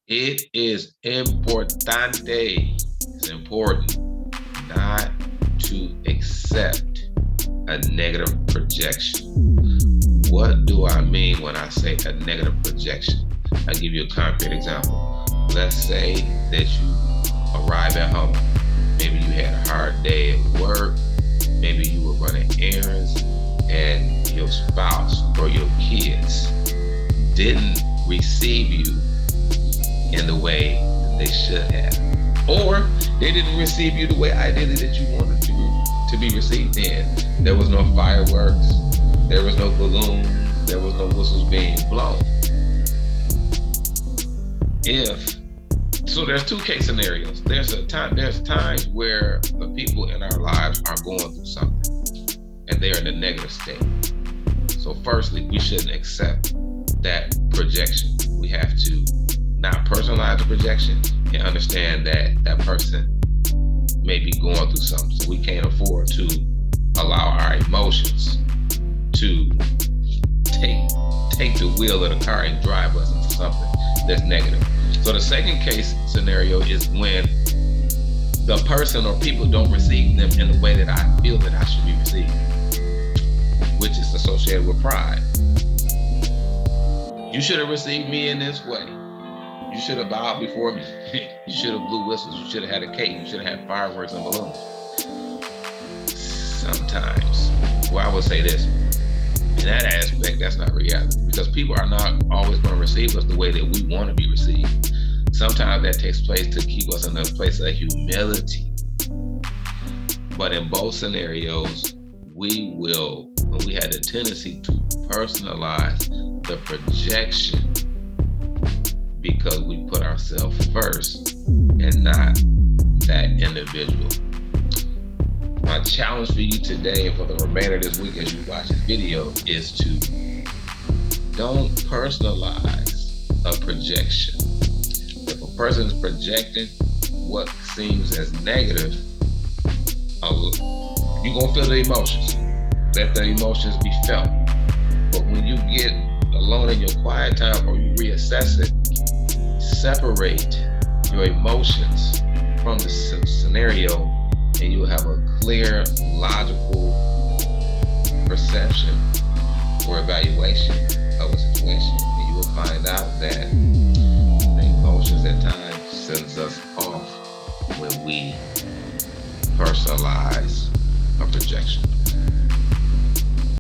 It is importante. It's important not to accept a negative projection. What do I mean when I say a negative projection? I'll give you a concrete example. Let's say that you arrive at home. Maybe you had a hard day at work. Maybe you were running errands and your spouse or your kids didn't receive you in the way they should have. Or they didn't receive you the way ideally that you wanted to be received in. There was no fireworks, there was no balloons, there was no whistles being blown. So there's two case scenarios. There's times where the people in our lives are going through something and they're in a negative state. So firstly, we shouldn't accept that projection. We have to not personalize the projection and understand that that person may be going through something. So we can't afford to allow our emotions to take the wheel of the car and drive us into something that's negative. So the second case scenario is when the person or people don't receive them in the way that I feel that I should be received, which is associated with pride. You should have received me in this way. You should have bowed before me. You should have blew whistles. You should have had a cake. You should have had fireworks and balloons. Sometimes, well, I would say this, in that aspect, that's not reality, because people are not always going to receive us the way that we want to be received. Sometimes that takes place to keep us in a place of humility. But in both scenarios, we had a tendency to personalize the projection because we put ourselves first and not that individual. My challenge for you today and for the remainder of this week as you watch this video is to don't personalize a projection. If a person is projecting what seems as negative, you're going to feel the emotions. Let the emotions be felt. But when you get alone in your quiet time or you reassess it, separate your emotions from the scenario, and you will have a clear, logical perception or evaluation of a situation. And you will find out that the emotions at times sends us off when we personalize a projection.